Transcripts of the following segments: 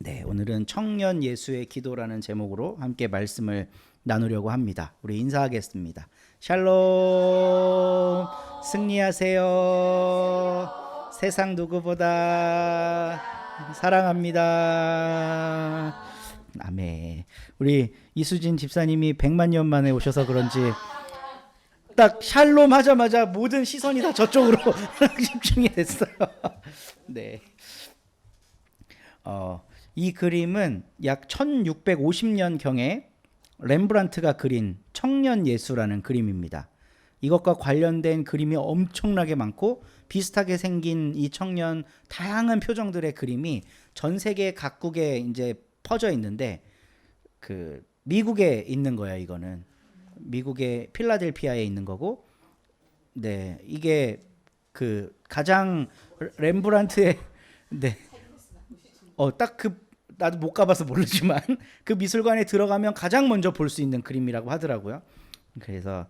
네, 오늘은 청년 예수의 기도라는 제목으로 함께 말씀을 나누려고 합니다. 우리 인사하겠습니다. 샬롬, 승리하세요. 세상 누구보다 사랑합니다. 아멘. 우리 이수진 집사님이 100만 년 만에 오셔서 그런지 딱 샬롬 하자마자 모든 시선이 다 저쪽으로 집중이 됐어요. 네. 이 그림은 약 1650년경에 렘브란트가 그린 청년 예수라는 그림입니다. 이것과 관련된 그림이 엄청나게 많고 비슷하게 생긴 이 청년 다양한 표정들의 그림이 전 세계 각국에 이제 퍼져 있는데 그 미국에 있는 거야. 이거는 미국의 필라델피아에 있는 거고, 네, 이게 그 가장 렘브란트의 네, 딱 그 나도 못 가봐서 모르지만 그 미술관에 들어가면 가장 먼저 볼 수 있는 그림이라고 하더라고요. 그래서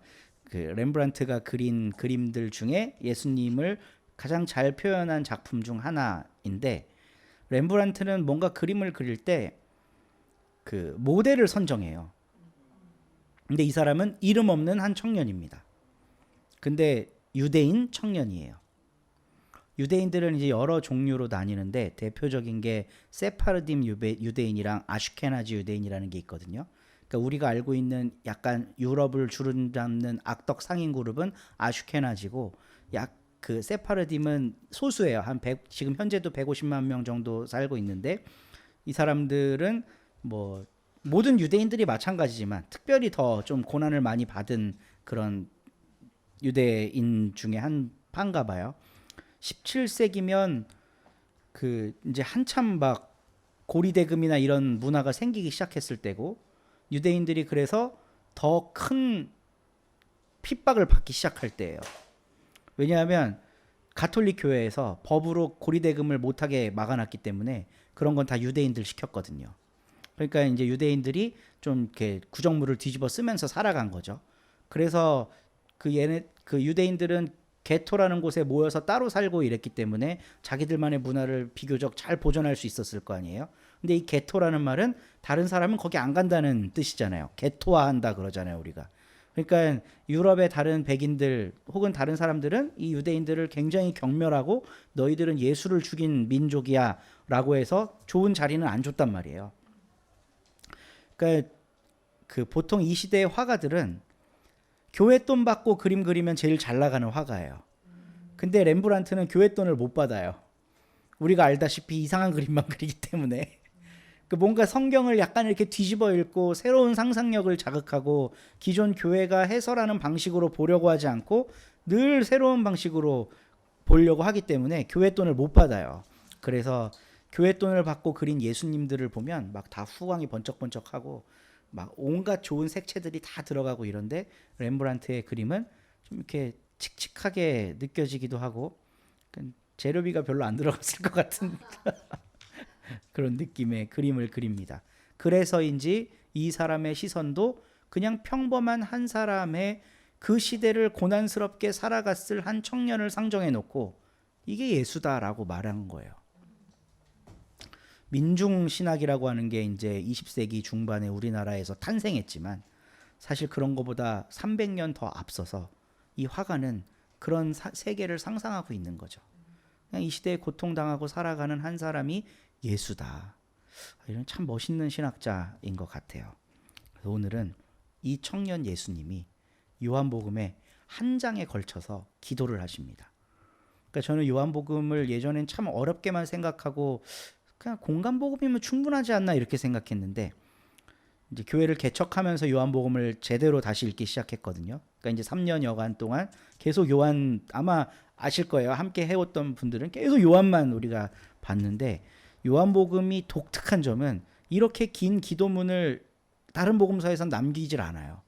그 렘브란트가 그린 그림들 중에 예수님을 가장 잘 표현한 작품 중 하나인데, 렘브란트는 뭔가 그림을 그릴 때 그 모델을 선정해요. 근데 이 사람은 이름 없는 한 청년입니다. 근데 유대인 청년이에요. 유대인들은 이제 여러 종류로 나뉘는데 대표적인 게 세파르딤 유대인이랑 아슈케나지 유대인이라는 게 있거든요. 그러니까 우리가 알고 있는 약간 유럽을 주름잡는 악덕 상인 그룹은 아슈케나지고, 약 그 세파르딤은 소수예요. 한 100, 지금 현재도 150만 명 정도 살고 있는데, 이 사람들은 뭐 모든 유대인들이 마찬가지지만 특별히 더 좀 고난을 많이 받은 그런 유대인 중에 한 파인가 봐요. 17세기면 그 이제 한참 막 고리대금이나 이런 문화가 생기기 시작했을 때고, 유대인들이 그래서 더 큰 핍박을 받기 시작할 때예요. 왜냐하면 가톨릭 교회에서 법으로 고리대금을 못하게 막아놨기 때문에 그런 건 다 유대인들 시켰거든요. 그러니까 이제 유대인들이 좀 이렇게 구정물을 뒤집어 쓰면서 살아간 거죠. 그래서 그 유대인들은 게토라는 곳에 모여서 따로 살고 이랬기 때문에 자기들만의 문화를 비교적 잘 보존할 수 있었을 거 아니에요. 근데 이 게토라는 말은 다른 사람은 거기 안 간다는 뜻이잖아요. 게토화한다 그러잖아요, 우리가. 그러니까 유럽의 다른 백인들 혹은 다른 사람들은 이 유대인들을 굉장히 경멸하고 너희들은 예수를 죽인 민족이야 라고 해서 좋은 자리는 안 줬단 말이에요. 그러니까 그 보통 이 시대의 화가들은 교회 돈 받고 그림 그리면 제일 잘 나가는 화가예요. 근데 렘브란트는 교회 돈을 못 받아요. 우리가 알다시피 이상한 그림만 그리기 때문에. 그 뭔가 성경을 약간 이렇게 뒤집어 읽고 새로운 상상력을 자극하고 기존 교회가 해설하는 방식으로 보려고 하지 않고 늘 새로운 방식으로 보려고 하기 때문에 교회 돈을 못 받아요. 그래서 교회 돈을 받고 그린 예수님들을 보면 막 다 후광이 번쩍번쩍하고 막 온갖 좋은 색채들이 다 들어가고 이런데, 렘브란트의 그림은 좀 이렇게 칙칙하게 느껴지기도 하고 재료비가 별로 안 들어갔을 것 같은 그런 느낌의 그림을 그립니다. 그래서인지 이 사람의 시선도 그냥 평범한 한 사람의 그 시대를 고난스럽게 살아갔을 한 청년을 상정해 놓고 이게 예수다라고 말한 거예요. 민중 신학이라고 하는 게 이제 20세기 중반에 우리나라에서 탄생했지만 사실 그런 것보다 300년 더 앞서서 이 화가는 그런 세계를 상상하고 있는 거죠. 그냥 이 시대에 고통당하고 살아가는 한 사람이 예수다. 이런 참 멋있는 신학자인 것 같아요. 그래서 오늘은 이 청년 예수님이 요한복음의 한 장에 걸쳐서 기도를 하십니다. 그러니까 저는 요한복음을 예전엔 참 어렵게만 생각하고 그냥 공간복음이면 충분하지 않나 이렇게 생각했는데, 이제 교회를 개척하면서 요한복음을 제대로 다시 읽기 시작했거든요. 그러니까 이제 3년여간 동안 계속 요한, 아마 아실 거예요. 함께 해왔던 분들은 계속 요한만 우리가 봤는데, 요한복음이 독특한 점은 이렇게 긴 기도문을 다른 복음서에선 남기질 않아요.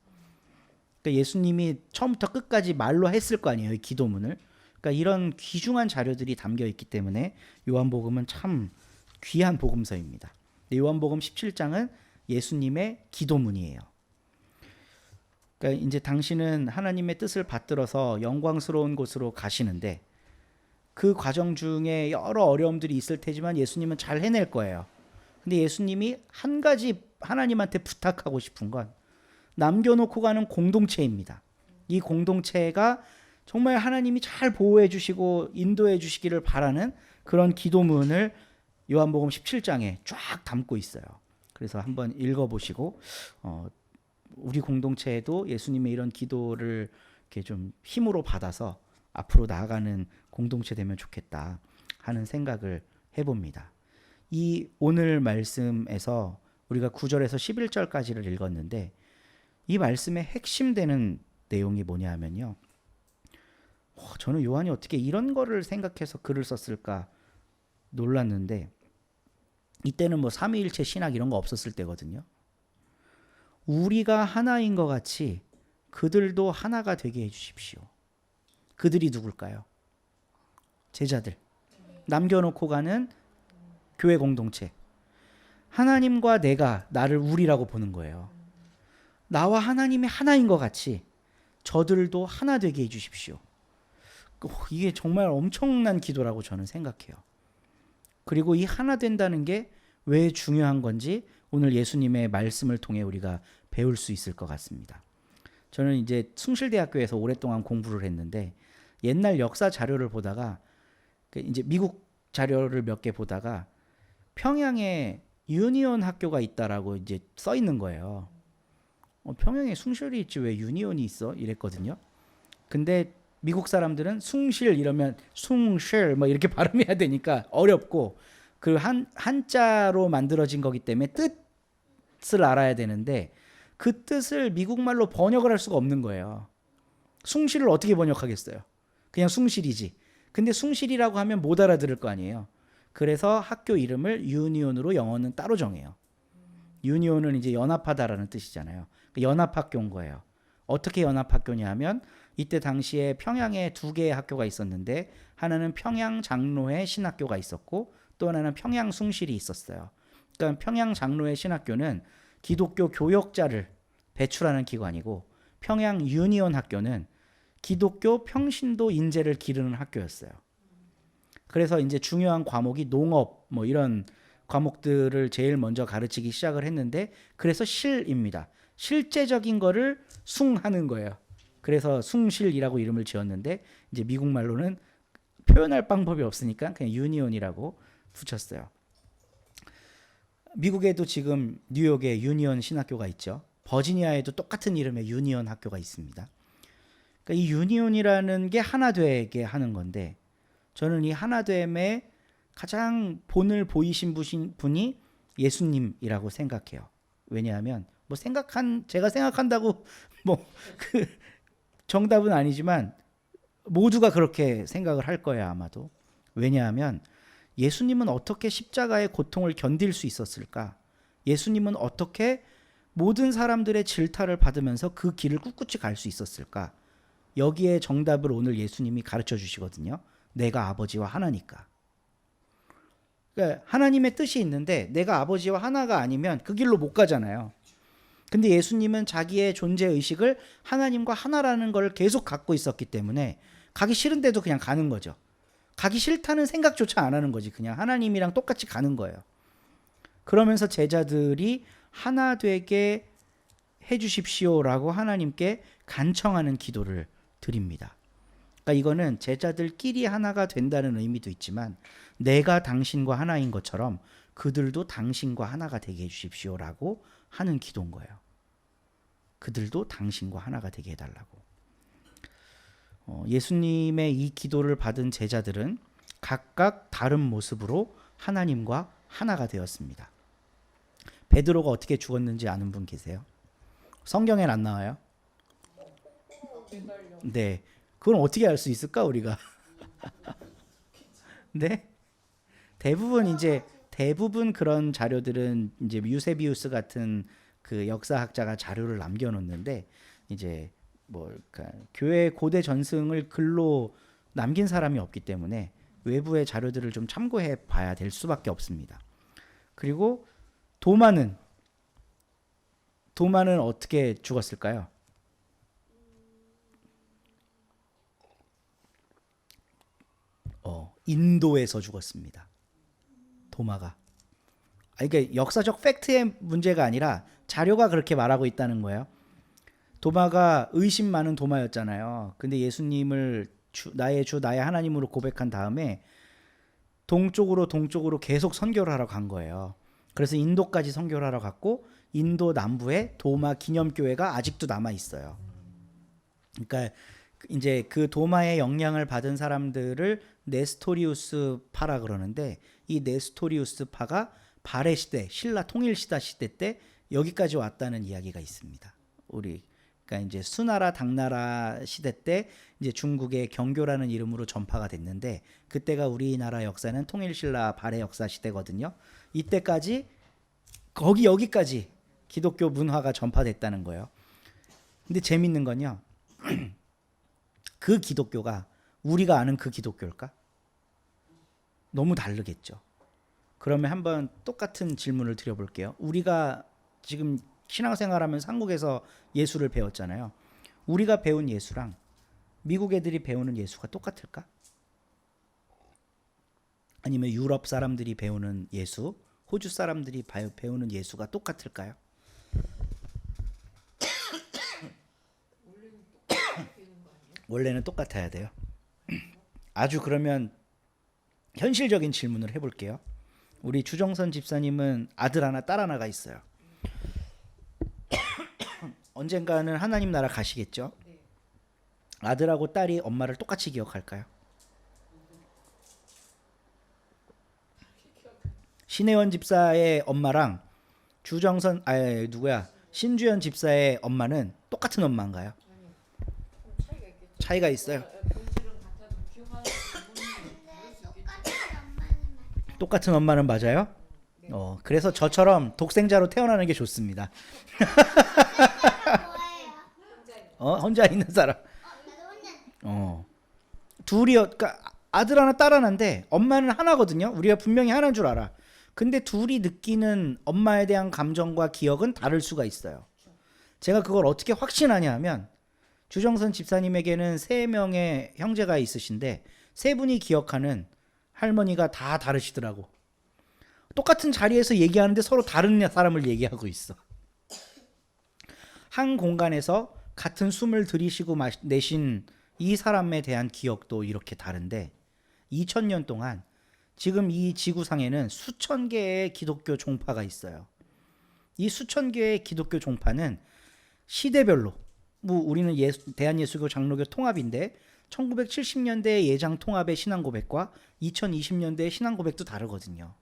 그러니까 예수님이 처음부터 끝까지 말로 했을 거 아니에요, 이 기도문을. 그러니까 이런 귀중한 자료들이 담겨 있기 때문에 요한복음은 참 귀한 복음서입니다. 요한복음 17장은 예수님의 기도문이에요. 그러니까 이제 당신은 하나님의 뜻을 받들어서 영광스러운 곳으로 가시는데 그 과정 중에 여러 어려움들이 있을 테지만 예수님은 잘 해낼 거예요. 근데 예수님이 한 가지 하나님한테 부탁하고 싶은 건 남겨놓고 가는 공동체입니다. 이 공동체가 정말 하나님이 잘 보호해 주시고 인도해 주시기를 바라는 그런 기도문을 요한복음 17장에 쫙 담고 있어요. 그래서 한번 읽어보시고 우리 공동체에도 예수님의 이런 기도를 이렇게 좀 힘으로 받아서 앞으로 나아가는 공동체 되면 좋겠다 하는 생각을 해봅니다. 이 오늘 말씀에서 우리가 9절에서 11절까지를 읽었는데 이 말씀의 핵심 되는 내용이 뭐냐 하면요. 저는 요한이 어떻게 이런 거를 생각해서 글을 썼을까 놀랐는데 이때는 뭐 삼위일체 신학 이런 거 없었을 때거든요. 우리가 하나인 것 같이 그들도 하나가 되게 해주십시오. 그들이 누굴까요? 제자들. 남겨놓고 가는 교회 공동체. 하나님과 내가 나를 우리라고 보는 거예요. 나와 하나님이 하나인 것 같이 저들도 하나 되게 해주십시오. 이게 정말 엄청난 기도라고 저는 생각해요. 그리고 이 하나 된다는 게 왜 중요한 건지 오늘 예수님의 말씀을 통해 우리가 배울 수 있을 것 같습니다. 저는 이제 숭실대학교에서 오랫동안 공부를 했는데 옛날 역사 자료를 보다가 이제 미국 자료를 몇 개 보다가 평양에 유니온 학교가 있다라고 이제 써 있는 거예요. 평양에 숭실이 있지 왜 유니온이 있어? 이랬거든요. 근데 미국 사람들은 숭실 이러면 숭실 뭐 이렇게 발음해야 되니까 어렵고 그 한자로 만들어진 거기 때문에 뜻을 알아야 되는데 그 뜻을 미국말로 번역을 할 수가 없는 거예요. 숭실을 어떻게 번역하겠어요? 그냥 숭실이지. 근데 숭실이라고 하면 못 알아들을 거 아니에요. 그래서 학교 이름을 유니온으로 영어는 따로 정해요. 유니온은 이제 연합하다라는 뜻이잖아요. 연합학교인 거예요. 어떻게 연합학교냐 하면 이때 당시에 평양에 두 개의 학교가 있었는데 하나는 평양 장로회 신학교가 있었고 또 하나는 평양 숭실이 있었어요. 그러니까 평양 장로회 신학교는 기독교 교역자를 배출하는 기관이고 평양 유니온 학교는 기독교 평신도 인재를 기르는 학교였어요. 그래서 이제 중요한 과목이 농업 뭐 이런 과목들을 제일 먼저 가르치기 시작을 했는데 그래서 실입니다. 실제적인 거를 숭하는 거예요. 그래서 숭실이라고 이름을 지었는데 이제 미국말로는 표현할 방법이 없으니까 그냥 유니온이라고 붙였어요. 미국에도 지금 뉴욕에 유니온 신학교가 있죠. 버지니아에도 똑같은 이름의 유니온 학교가 있습니다. 그러니까 이 유니온이라는 게 하나 되게 하는 건데 저는 이 하나됨의 가장 본을 보이신 분이 예수님이라고 생각해요. 왜냐하면 뭐 제가 생각한다고 뭐 그 정답은 아니지만 모두가 그렇게 생각을 할 거예요, 아마도. 왜냐하면 예수님은 어떻게 십자가의 고통을 견딜 수 있었을까? 예수님은 어떻게 모든 사람들의 질타를 받으면서 그 길을 꿋꿋이 갈 수 있었을까? 여기에 정답을 오늘 예수님이 가르쳐 주시거든요. 내가 아버지와 하나니까. 그러니까 하나님의 뜻이 있는데 내가 아버지와 하나가 아니면 그 길로 못 가잖아요. 근데 예수님은 자기의 존재 의식을 하나님과 하나라는 걸 계속 갖고 있었기 때문에 가기 싫은데도 그냥 가는 거죠. 가기 싫다는 생각조차 안 하는 거지. 그냥 하나님이랑 똑같이 가는 거예요. 그러면서 제자들이 하나 되게 해주십시오라고 하나님께 간청하는 기도를 드립니다. 그러니까 이거는 제자들끼리 하나가 된다는 의미도 있지만 내가 당신과 하나인 것처럼 그들도 당신과 하나가 되게 해주십시오라고 하는 기도인 거예요. 그들도 당신과 하나가 되게 해달라고. 예수님의 이 기도를 받은 제자들은 각각 다른 모습으로 하나님과 하나가 되었습니다. 베드로가 어떻게 죽었는지 아는 분 계세요? 성경엔 안 나와요? 네. 그건 어떻게 알 수 있을까 우리가? 네? 대부분 그런 자료들은 이제 유세비우스 같은 그 역사학자가 자료를 남겨놓는데 이제 뭐 그러니까 교회 고대 전승을 글로 남긴 사람이 없기 때문에 외부의 자료들을 좀 참고해 봐야 될 수밖에 없습니다. 그리고 도마는 어떻게 죽었을까요? 인도에서 죽었습니다. 도마가. 이게 역사적 팩트의 문제가 아니라 자료가 그렇게 말하고 있다는 거예요. 도마가 의심 많은 도마였잖아요. 근데 예수님을 나의 주 나의 하나님으로 고백한 다음에 동쪽으로 계속 선교를 하러 간 거예요. 그래서 인도까지 선교를 하러 갔고 인도 남부에 도마 기념교회가 아직도 남아 있어요. 그러니까 이제 그 도마의 영향을 받은 사람들을 네스토리우스 파라 그러는데, 이 네스토리우스 파가 발해 시대, 신라 통일 시대 때 여기까지 왔다는 이야기가 있습니다. 그러니까 이제 수나라 당나라 시대 때 이제 중국의 경교라는 이름으로 전파가 됐는데, 그때가 우리나라 역사는 통일 신라 발해 역사 시대거든요. 이때까지 여기까지 기독교 문화가 전파됐다는 거예요. 근데 재밌는 건요. 그 기독교가 우리가 아는 그 기독교일까? 너무 다르겠죠. 그러면 한번 똑같은 질문을 드려볼게요. 우리가 지금 신앙생활하면서 한국에서 예수를 배웠잖아요. 우리가 배운 예수랑 미국 애들이 배우는 예수가 똑같을까? 아니면 유럽 사람들이 배우는 예수, 호주 사람들이 배우는 예수가 똑같을까요? 원래는 똑같아야 돼요. 아주 그러면 현실적인 질문을 해볼게요. 우리 주정선 집사님은 아들 하나 딸 하나가 있어요. 언젠가는 하나님 나라 가시겠죠? 아들하고 딸이 엄마를 똑같이 기억할까요? 신혜원 집사의 엄마랑 신주연 집사의 엄마는 똑같은 엄마인가요? 차이가 있어요. 똑같은 엄마는 맞아요? 그래서 저처럼 독생자로 태어나는 게 좋습니다. 혼자 있는 사람. 그러니까 아들 하나 딸 하나인데 엄마는 하나거든요. 우리가 분명히 하나인 줄 알아. 근데 둘이 느끼는 엄마에 대한 감정과 기억은 다를 수가 있어요. 제가 그걸 어떻게 확신하냐 하면, 주정선 집사님에게는 3명의 형제가 있으신데 3분이 기억하는 할머니가 다 다르시더라고. 똑같은 자리에서 얘기하는데 서로 다른 사람을 얘기하고 있어. 한 공간에서 같은 숨을 들이쉬고 내신 이 사람에 대한 기억도 이렇게 다른데, 2000년 동안 지금 이 지구상에는 수천 개의 기독교 종파가 있어요. 이 수천 개의 기독교 종파는 시대별로, 우리는 대한예수교 장로교 통합인데 1970년대 예장 통합의 신앙 고백과 2020년대의 신앙 고백도 다르거든요.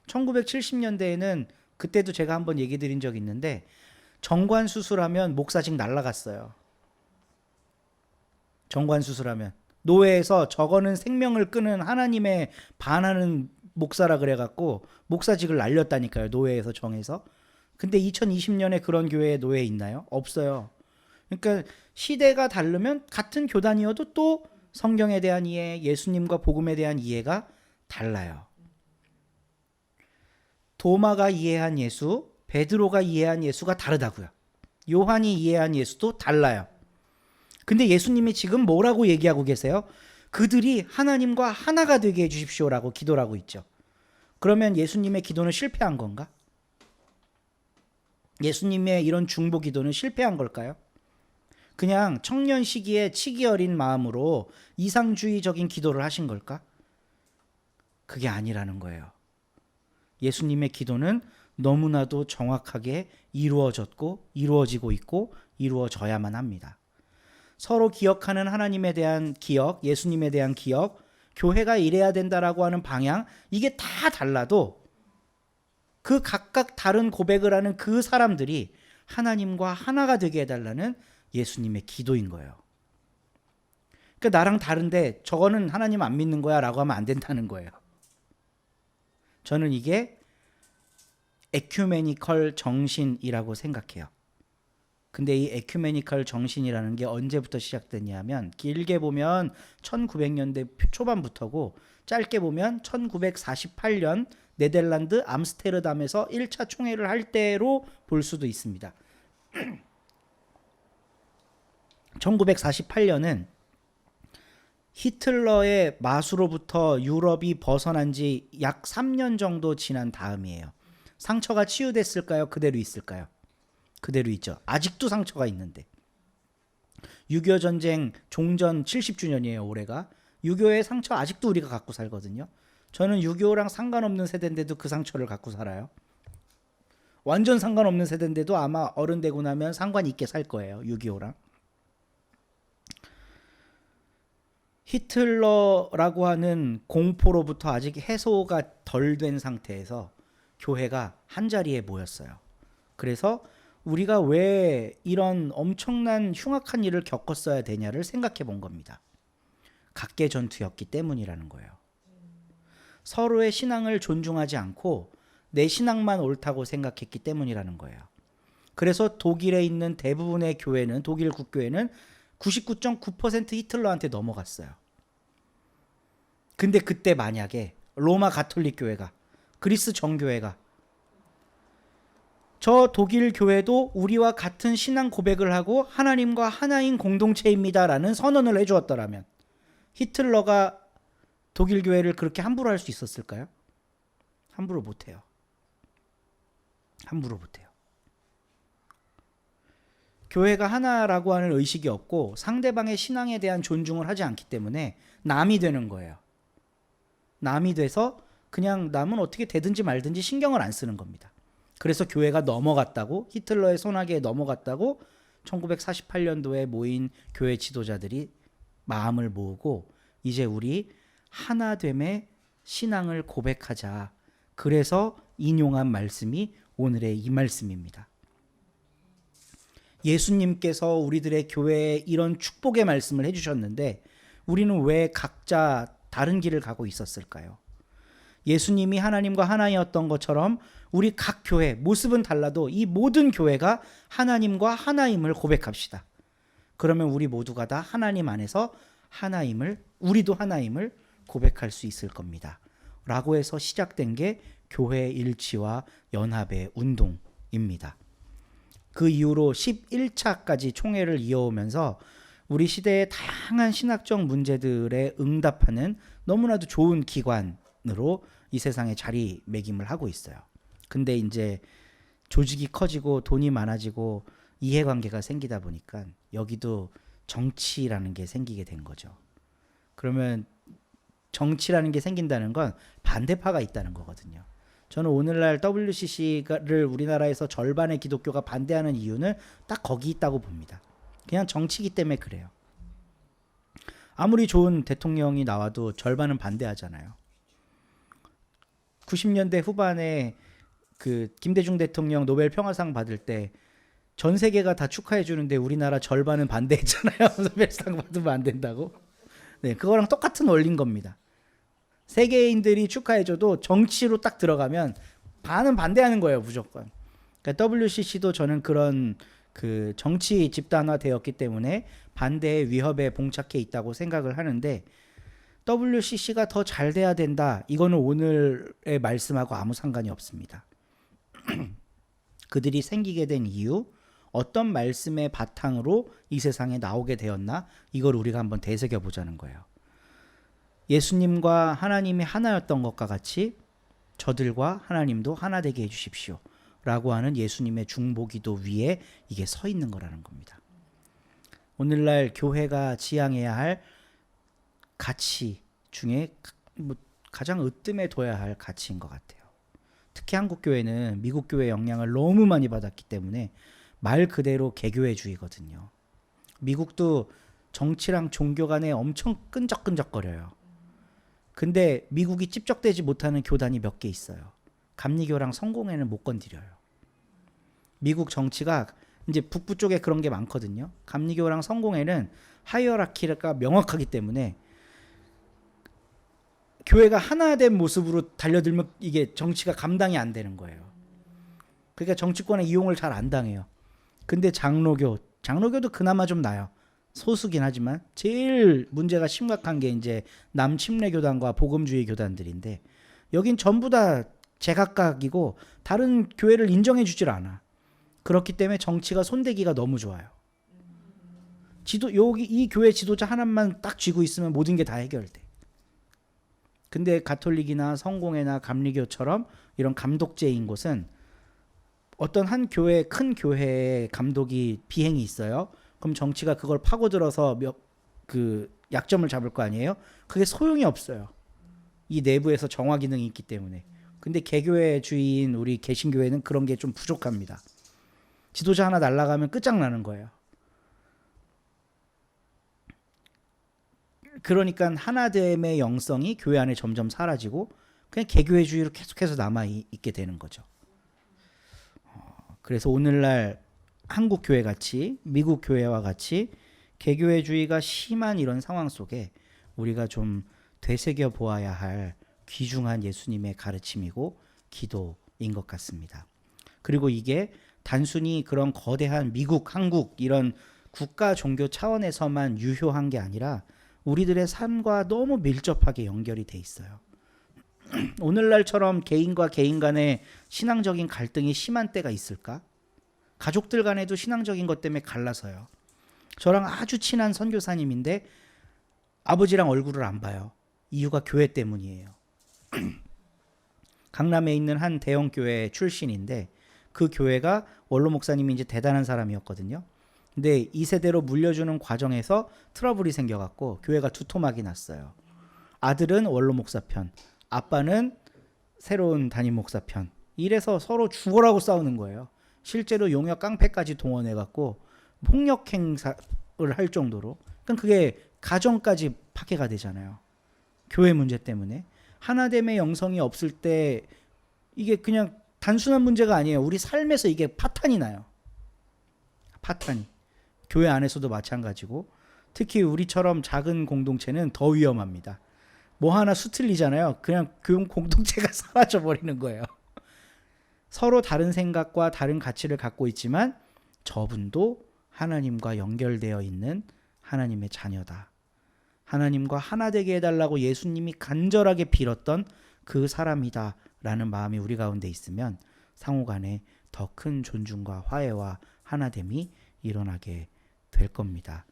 1970년대에는 그때도 제가 한번 얘기 드린 적 있는데, 정관 수술하면 목사직 날라갔어요. 정관 수술하면 노예에서 저거는 생명을 끄는 하나님에 반하는 목사라 그래갖고 목사직을 날렸다니까요. 노예에서 정해서. 근데 2020년에 그런 교회에 노예 있나요? 없어요. 그러니까 시대가 다르면 같은 교단이어도 또 성경에 대한 이해, 예수님과 복음에 대한 이해가 달라요. 도마가 이해한 예수, 베드로가 이해한 예수가 다르다고요. 요한이 이해한 예수도 달라요. 근데 예수님이 지금 뭐라고 얘기하고 계세요? 그들이 하나님과 하나가 되게 해주십시오라고 기도를 하고 있죠. 그러면 예수님의 기도는 실패한 건가? 예수님의 이런 중보 기도는 실패한 걸까요? 그냥 청년 시기에 치기 어린 마음으로 이상주의적인 기도를 하신 걸까? 그게 아니라는 거예요. 예수님의 기도는 너무나도 정확하게 이루어졌고 이루어지고 있고 이루어져야만 합니다. 서로 기억하는 하나님에 대한 기억, 예수님에 대한 기억, 교회가 이래야 된다라고 하는 방향, 이게 다 달라도 그 각각 다른 고백을 하는 그 사람들이 하나님과 하나가 되게 해달라는 예수님의 기도인 거예요. 그러니까 나랑 다른데 저거는 하나님 안 믿는 거야 라고 하면 안 된다는 거예요. 저는 이게 에큐메니컬 정신이라고 생각해요. 근데 이 에큐메니컬 정신이라는 게 언제부터 시작됐냐면, 길게 보면 1900년대 초반부터고 짧게 보면 1948년 네덜란드 암스테르담에서 1차 총회를 할 때로 볼 수도 있습니다. 1948년은 히틀러의 마수로부터 유럽이 벗어난 지 약 3년 정도 지난 다음이에요. 상처가 치유됐을까요? 그대로 있을까요? 그대로 있죠. 아직도 상처가 있는데. 6.25 전쟁 종전 70주년이에요, 올해가. 6.25의 상처 아직도 우리가 갖고 살거든요. 저는 6.25랑 상관없는 세대인데도 그 상처를 갖고 살아요. 완전 상관없는 세대인데도 아마 어른 되고 나면 상관 있게 살 거예요, 6.25랑. 히틀러라고 하는 공포로부터 아직 해소가 덜 된 상태에서 교회가 한자리에 모였어요. 그래서 우리가 왜 이런 엄청난 흉악한 일을 겪었어야 되냐를 생각해 본 겁니다. 각계 전투였기 때문이라는 거예요. 서로의 신앙을 존중하지 않고 내 신앙만 옳다고 생각했기 때문이라는 거예요. 그래서 독일에 있는 대부분의 교회는, 독일 국교회는 99.9% 히틀러한테 넘어갔어요. 근데 그때 만약에 로마 가톨릭 교회가, 그리스 정교회가, 저 독일 교회도 우리와 같은 신앙 고백을 하고 하나님과 하나인 공동체입니다라는 선언을 해주었더라면 히틀러가 독일 교회를 그렇게 함부로 할 수 있었을까요? 함부로 못해요. 함부로 못해요. 교회가 하나라고 하는 의식이 없고 상대방의 신앙에 대한 존중을 하지 않기 때문에 남이 되는 거예요. 남이 돼서 그냥 남은 어떻게 되든지 말든지 신경을 안 쓰는 겁니다. 그래서 교회가 넘어갔다고, 히틀러의 손아귀에 넘어갔다고 1948년도에 모인 교회 지도자들이 마음을 모으고 이제 우리 하나됨의 신앙을 고백하자. 그래서 인용한 말씀이 오늘의 이 말씀입니다. 예수님께서 우리들의 교회에 이런 축복의 말씀을 해주셨는데 우리는 왜 각자 다른 길을 가고 있었을까요? 예수님이 하나님과 하나이었던 것처럼 우리 각 교회, 모습은 달라도 이 모든 교회가 하나님과 하나임을 고백합시다. 그러면 우리 모두가 다 하나님 안에서 하나임을, 우리도 하나임을 고백할 수 있을 겁니다. 라고 해서 시작된 게 교회 일치와 연합의 운동입니다. 그 이후로 11차까지 총회를 이어오면서 우리 시대의 다양한 신학적 문제들에 응답하는 너무나도 좋은 기관으로 이 세상에 자리매김을 하고 있어요. 근데 이제 조직이 커지고 돈이 많아지고 이해관계가 생기다 보니까 여기도 정치라는 게 생기게 된 거죠. 그러면 정치라는 게 생긴다는 건 반대파가 있다는 거거든요. 저는 오늘날 WCC를 우리나라에서 절반의 기독교가 반대하는 이유는 딱 거기 있다고 봅니다. 그냥 정치기 때문에 그래요. 아무리 좋은 대통령이 나와도 절반은 반대하잖아요. 90년대 후반에 그 김대중 대통령 노벨 평화상 받을 때 전 세계가 다 축하해 주는데 우리나라 절반은 반대했잖아요. 노벨상 받으면 안 된다고. 네, 그거랑 똑같은 원리인 겁니다. 세계인들이 축하해줘도 정치로 딱 들어가면 반은 반대하는 거예요, 무조건. 그러니까 WCC도 저는 그런 그 정치 집단화되었기 때문에 반대의 위협에 봉착해 있다고 생각을 하는데 WCC가 더 잘 돼야 된다. 이거는 오늘의 말씀하고 아무 상관이 없습니다. 그들이 생기게 된 이유, 어떤 말씀의 바탕으로 이 세상에 나오게 되었나, 이걸 우리가 한번 되새겨 보자는 거예요. 예수님과 하나님이 하나였던 것과 같이 저들과 하나님도 하나 되게 해주십시오 라고 하는 예수님의 중보기도 위에 이게 서 있는 거라는 겁니다. 오늘날 교회가 지향해야 할 가치 중에 가장 으뜸에 둬야 할 가치인 것 같아요. 특히 한국 교회는 미국 교회의 영향을 너무 많이 받았기 때문에 말 그대로 개교회주의거든요. 미국도 정치랑 종교 간에 엄청 끈적끈적거려요. 근데 미국이 찝적대지 못하는 교단이 몇 개 있어요. 감리교랑 성공회는 못 건드려요. 미국 정치가 이제 북부 쪽에 그런 게 많거든요. 감리교랑 성공회는 하이어라키가 명확하기 때문에 교회가 하나된 모습으로 달려들면 이게 정치가 감당이 안 되는 거예요. 그러니까 정치권의 이용을 잘 안 당해요. 근데 장로교도 그나마 좀 나아요. 소수긴 하지만 제일 문제가 심각한 게 이제 남침례 교단과 복음주의 교단들인데 여긴 전부 다 제각각이고 다른 교회를 인정해 주질 않아. 그렇기 때문에 정치가 손대기가 너무 좋아요. 여기 이 교회 지도자 하나만 딱 쥐고 있으면 모든 게 다 해결돼. 근데 가톨릭이나 성공회나 감리교처럼 이런 감독제인 곳은 어떤 한 교회, 큰 교회의 감독이 비행이 있어요. 그럼 정치가 그걸 파고들어서 그 약점을 잡을 거 아니에요? 그게 소용이 없어요. 이 내부에서 정화 기능이 있기 때문에. 근데 개교회주의인 우리 개신교회는 그런 게 좀 부족합니다. 지도자 하나 날아가면 끝장나는 거예요. 그러니까 하나됨의 영성이 교회 안에 점점 사라지고 그냥 개교회주의로 계속해서 남아있게 되는 거죠. 그래서 오늘날 한국 교회 같이 미국 교회와 같이 개교회주의가 심한 이런 상황 속에 우리가 좀 되새겨 보아야 할 귀중한 예수님의 가르침이고 기도인 것 같습니다. 그리고 이게 단순히 그런 거대한 미국, 한국 이런 국가 종교 차원에서만 유효한 게 아니라 우리들의 삶과 너무 밀접하게 연결이 돼 있어요. 오늘날처럼 개인과 개인 간의 신앙적인 갈등이 심한 때가 있을까? 가족들 간에도 신앙적인 것 때문에 갈라서요. 저랑 아주 친한 선교사님인데 아버지랑 얼굴을 안 봐요. 이유가 교회 때문이에요. 강남에 있는 한 대형 교회 출신인데 그 교회가 원로 목사님이 이제 대단한 사람이었거든요. 근데 2세대로 물려주는 과정에서 트러블이 생겨갖고 교회가 두토막이 났어요. 아들은 원로 목사 편, 아빠는 새로운 담임 목사 편. 이래서 서로 죽어라고 싸우는 거예요. 실제로 용역 깡패까지 동원해갖고 폭력 행사를 할 정도로. 그러니까 그게 가정까지 파괴가 되잖아요. 교회 문제 때문에. 하나됨의 영성이 없을 때 이게 그냥 단순한 문제가 아니에요. 우리 삶에서 이게 파탄이 나요. 파탄이. 교회 안에서도 마찬가지고 특히 우리처럼 작은 공동체는 더 위험합니다. 뭐 하나 수틀리잖아요. 그냥 교회 공동체가 사라져 버리는 거예요. 서로 다른 생각과 다른 가치를 갖고 있지만 저분도 하나님과 연결되어 있는 하나님의 자녀다. 하나님과 하나 되게 해달라고 예수님이 간절하게 빌었던 그 사람이다 라는 마음이 우리 가운데 있으면 상호간에 더 큰 존중과 화해와 하나됨이 일어나게 될 겁니다.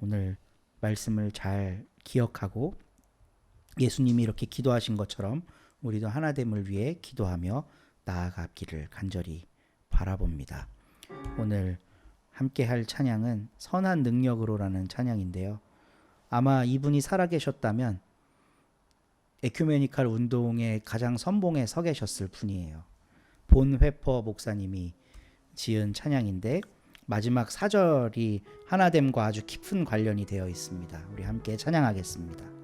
오늘 말씀을 잘 기억하고 예수님이 이렇게 기도하신 것처럼 우리도 하나됨을 위해 기도하며 나아가기를 간절히 바라봅니다. 오늘 함께 할 찬양은 선한 능력으로라는 찬양인데요. 아마 이분이 살아계셨다면 에큐메니칼 운동의 가장 선봉에 서 계셨을 분이에요. 본 회퍼 목사님이 지은 찬양인데 마지막 4절이 하나됨과 아주 깊은 관련이 되어 있습니다. 우리 함께 찬양하겠습니다.